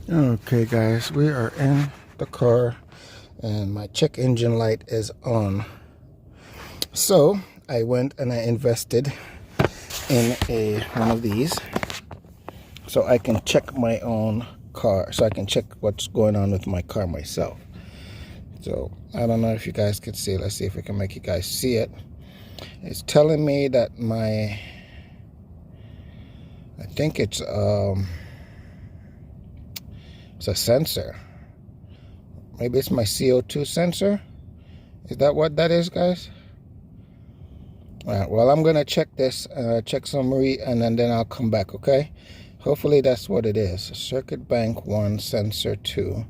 Okay guys, we are in the car and my check engine light is on. So I went and I invested in one of these so I can check my own car, so I can check what's going on with my car myself. So I don't know if you guys could see it. Let's see if we can make you guys see it. It's telling me that I think it's a sensor. Maybe it's my CO2 sensor. Is that what that is, guys? All right, well, I'm gonna check this, check summary, and then I'll come back, okay? Hopefully that's what it is. Circuit bank 1, sensor 2.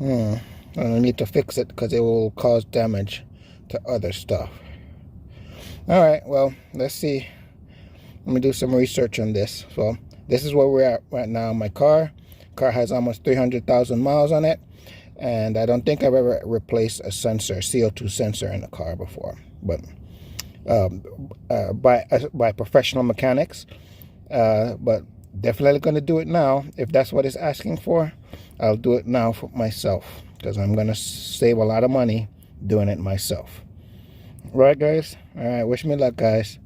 I need to fix it because it will cause damage to other stuff. All right, well, let's see. Let me do some research on this. So this is where we're at right now. My car has almost 300,000 miles on it, and I don't think I've ever replaced a sensor, CO2 sensor in the car before, but by professional mechanics, but definitely going to do it now. If that's what it's asking for, I'll do it now for myself, because I'm going to save a lot of money doing it myself. Right, guys? All right, wish me luck, guys.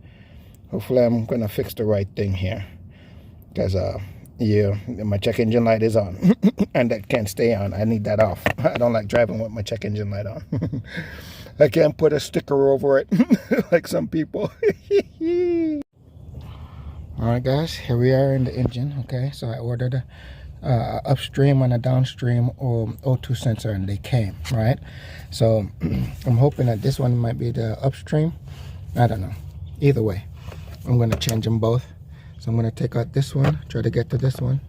Hopefully I'm going to fix the right thing here, because yeah, my check engine light is on and that can't stay on. I need that off. I don't like driving with my check engine light on. I can't put a sticker over it like some people. All right, guys, here we are in the engine. Okay, so I ordered a upstream and a downstream O2 sensor, and they came, right? So I'm hoping that this one might be the upstream. I don't know. Either way, I'm going to change them both. So I'm going to take out this one, try to get to this one,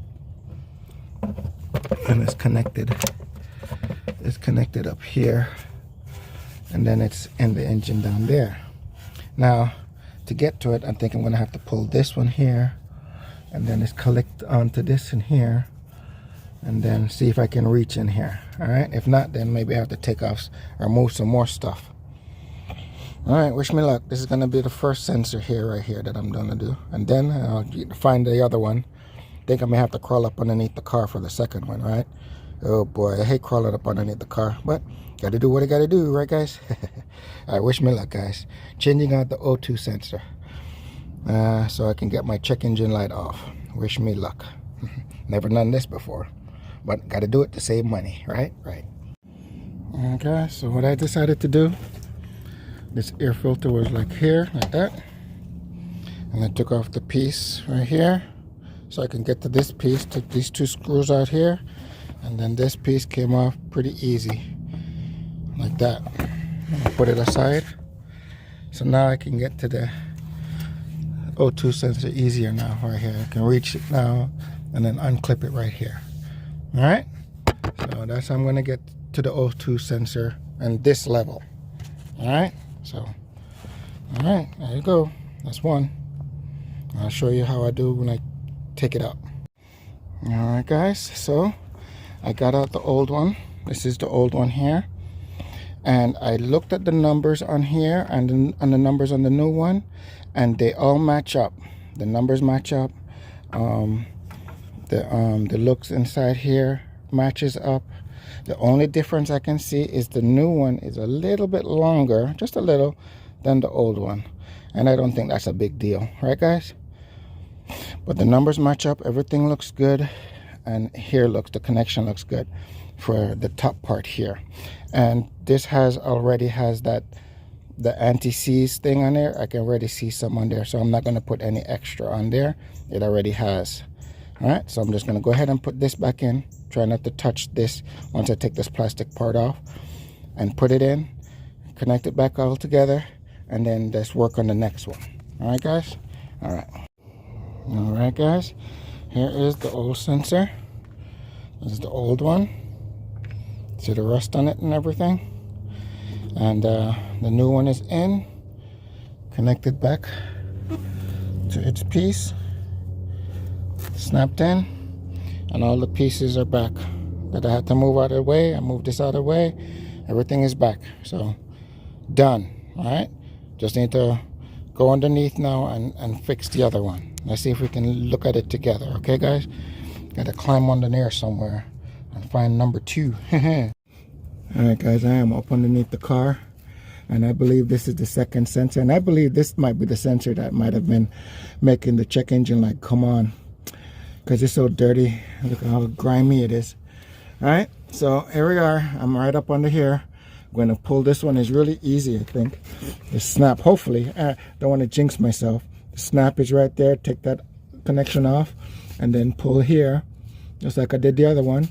and it's connected up here, and then it's in the engine down there. Now to get to it, I think I'm going to have to pull this one here, and then it's collect onto this in here, and then see if I can reach in here. All right, if not, then maybe I have to take off or move some more stuff. All right, wish me luck. This is going to be the first sensor here, right here, that I'm going to do. And then I'll find the other one. I think I may have to crawl up underneath the car for the second one, right? Oh, boy, I hate crawling up underneath the car. But got to do what I got to do, right, guys? All right, wish me luck, guys. Changing out the O2 sensor so I can get my check engine light off. Wish me luck. Never done this before. But got to do it to save money, right? Right. Okay, so what I decided to do, this air filter was like here, like that, and I took off the piece right here so I can get to this piece. Took these two screws out here, and then this piece came off pretty easy like that. I'll put it aside, so now I can get to the O2 sensor easier now. Right here, I can reach it now and then unclip it right here. All right, so that's how I'm going to get to the O2 sensor and this level. All right, so all right, there you go. That's one. I'll show you how I do when I take it out. All right, guys, so I got out the old one. This is the old one here, and I looked at the numbers on here and the numbers on the new one, and they all match up. The numbers match up. The looks inside here matches up. The only difference I can see is the new one is a little bit longer, just a little, than the old one. And I don't think that's a big deal, right, guys? But the numbers match up, everything looks good, and here the connection looks good for the top part here. And this already has the anti-seize thing on there. I can already see some on there, so I'm not going to put any extra on there. It already has. All right, so I'm just going to go ahead and put this back in. Try not to touch this once I take this plastic part off, and put it in, connect it back all together, and then let's work on the next one. All right, guys? All right, guys, here is the old sensor. This is the old one. See the rust on it and everything. And the new one is in, connected back to its piece, snapped in, and all the pieces are back that I had to move out of the way. I moved this out of the way. Everything is back. So done. All right, just need to go underneath now and fix the other one. Let's see if we can look at it together. Okay, guys? Gotta climb on the there somewhere and find number 2. Alright guys, I am up underneath the car, and I believe this is the second sensor, and I believe this might be the sensor that might have been making the check engine light come on, because it's so dirty. Look at how grimy it is. Alright, so here we are. I'm right up under here. I'm going to pull this one. Is really easy, I think. The snap, hopefully. Don't want to jinx myself. The snap is right there. Take that connection off and then pull here, just like I did the other one.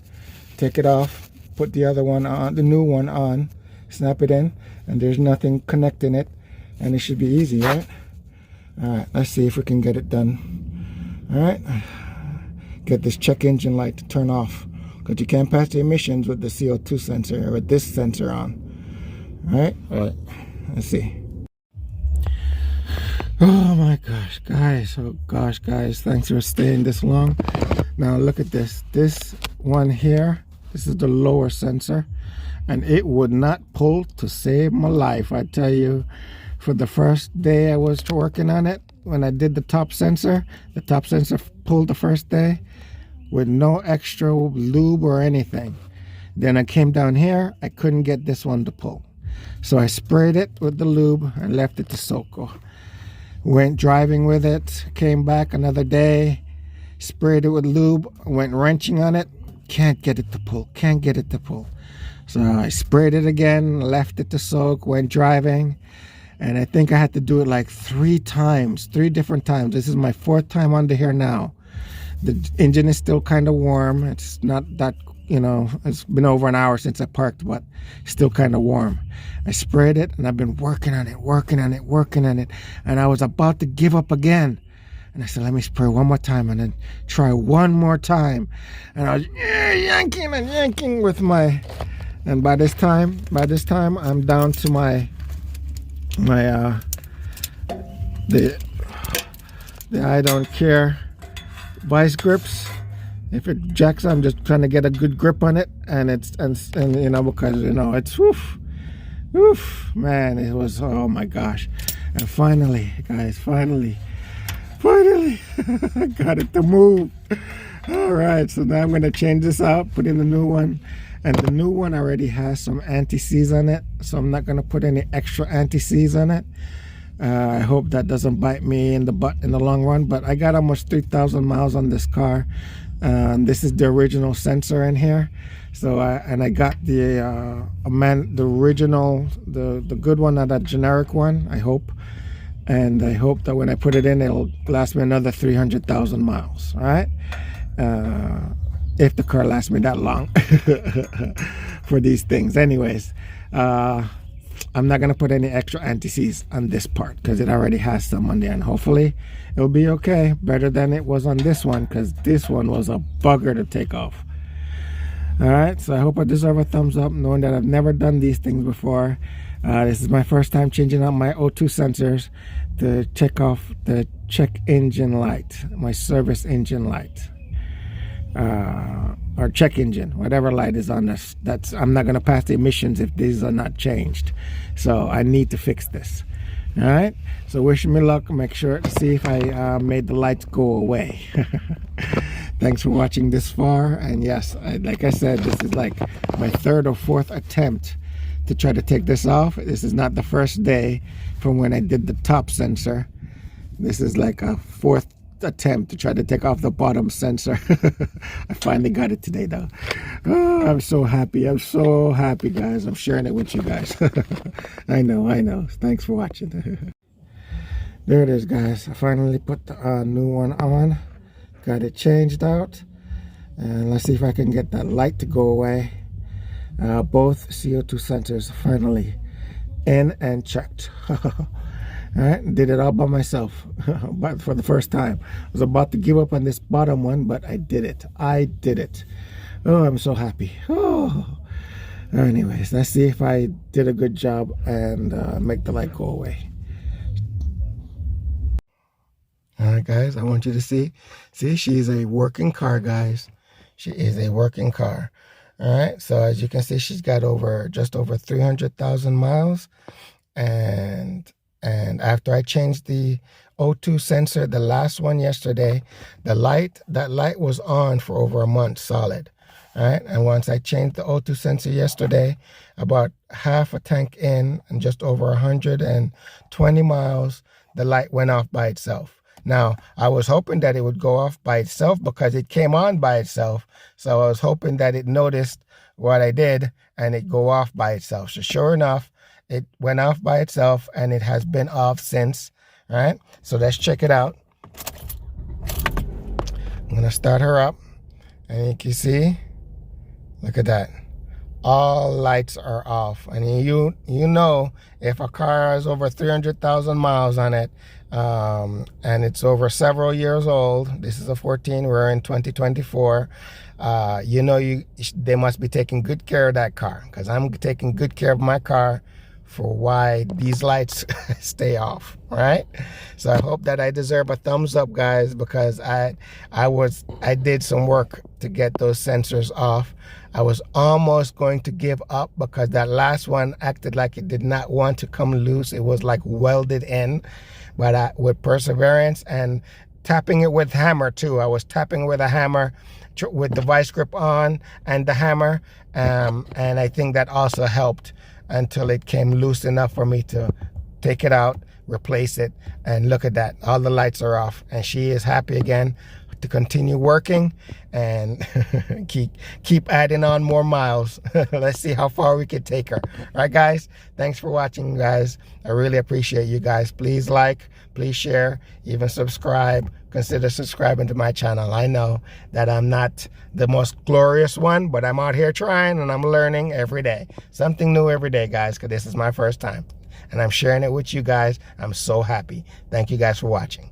Take it off, put the other one on, the new one on, snap it in, and there's nothing connecting it, and it should be easy, right? Alright, let's see if we can get it done. Alright, get this check engine light to turn off, because you can't pass the emissions with the CO2 sensor or with this sensor on. Alright, let's see. Oh my gosh, guys, oh gosh, guys, thanks for staying this long. Now look at this one here. This is the lower sensor, and it would not pull to save my life. I tell you, for the first day I was working on it, when I did the top sensor pulled the first day with no extra lube or anything. Then I came down here, I couldn't get this one to pull, so I sprayed it with the lube and left it to soak. Went driving with it, came back another day, sprayed it with lube, went wrenching on it, can't get it to pull, so I sprayed it again, left it to soak, went driving, and I think I had to do it like 3 different times. This is my 4th time under here now. The engine is still kind of warm. It's not that, it's been over an hour since I parked, but still kind of warm. I sprayed it, and I've been working on it, and I was about to give up again. And I said, let me spray one more time and then try one more time. And I was yanking with my, and by this time I'm down to my the I don't care vice grips. If it jacks, I'm just trying to get a good grip on it, and it's because it's woof, man, it was, oh my gosh. And finally, guys, finally I got it to move. All right, so now I'm going to change this out, put in the new one, and the new one already has some anti-seize on it, so I'm not going to put any extra anti-seize on it. I hope that doesn't bite me in the butt in the long run, but I got almost 3,000 miles on this car. This is the original sensor in here, so I got the original, the good one, not that generic one, I hope. And I hope that when I put it in, it'll last me another 300,000 miles. All right, if the car lasts me that long for these things. Anyways, I'm not gonna put any extra anti-seize on this part because it already has some on there, and hopefully it'll be okay, better than it was on this one, because this one was a bugger to take off. All right, so I hope I deserve a thumbs up, knowing that I've never done these things before. This is my first time changing out my O2 sensors to check off the check engine light, my service engine light, or check engine, whatever light is on this. I'm not going to pass the emissions if these are not changed, so I need to fix this. All right, so wish me luck. Make sure to see if I made the lights go away. Thanks for watching this far, and yes, like I said, this is like my 3rd or 4th attempt to try to take this off. This is not the first day from when I did the top sensor. This is like a 4th attempt to try to take off the bottom sensor. I finally got it today though. Oh, I'm so happy, guys. I'm sharing it with you guys. I know. Thanks for watching. There it is, guys. I finally put the new one on, got it changed out, and let's see if I can get that light to go away. Both CO2 sensors finally in and checked. All right, did it all by myself, but for the first time. I was about to give up on this bottom one, but I did it. Oh, I'm so happy. Oh, anyways, let's see if I did a good job and make the light go away. All right, guys, I want you to see she's a working car, guys. She is a working car. All right, so as you can see, she's got just over 300,000 miles, and And after I changed the O2 sensor, the last one yesterday, that light was on for over a month solid. All right, and once I changed the O2 sensor yesterday, about half a tank in and just over 120 miles, the light went off by itself. Now, I was hoping that it would go off by itself because it came on by itself. So I was hoping that it noticed what I did and it go off by itself. So sure enough, it went off by itself and it has been off since. All right, so let's check it out. I'm going to start her up. And you can see, look at that. All lights are off. And you know, if a car has over 300,000 miles on it, and it's over several years old, this is a 14, we're in 2024, you know, they must be taking good care of that car, because I'm taking good care of my car for why these lights stay off, right? So I hope that I deserve a thumbs up, guys, because I did some work to get those sensors off. I was almost going to give up because that last one acted like it did not want to come loose. It was like welded in, but with perseverance and tapping it with hammer too. I was tapping with a hammer with the vice grip on and the hammer, and I think that also helped until it came loose enough for me to take it out, replace it, and look at that. All the lights are off, and she is happy again to continue working and keep adding on more miles. Let's see how far we can take her. All right, guys, thanks for watching, guys. I really appreciate you guys. Please like, please share, even subscribe. Consider subscribing to my channel. I know that I'm not the most glorious one, but I'm out here trying and I'm learning every day. Something new every day, guys, because this is my first time and I'm sharing it with you guys. I'm so happy. Thank you guys for watching.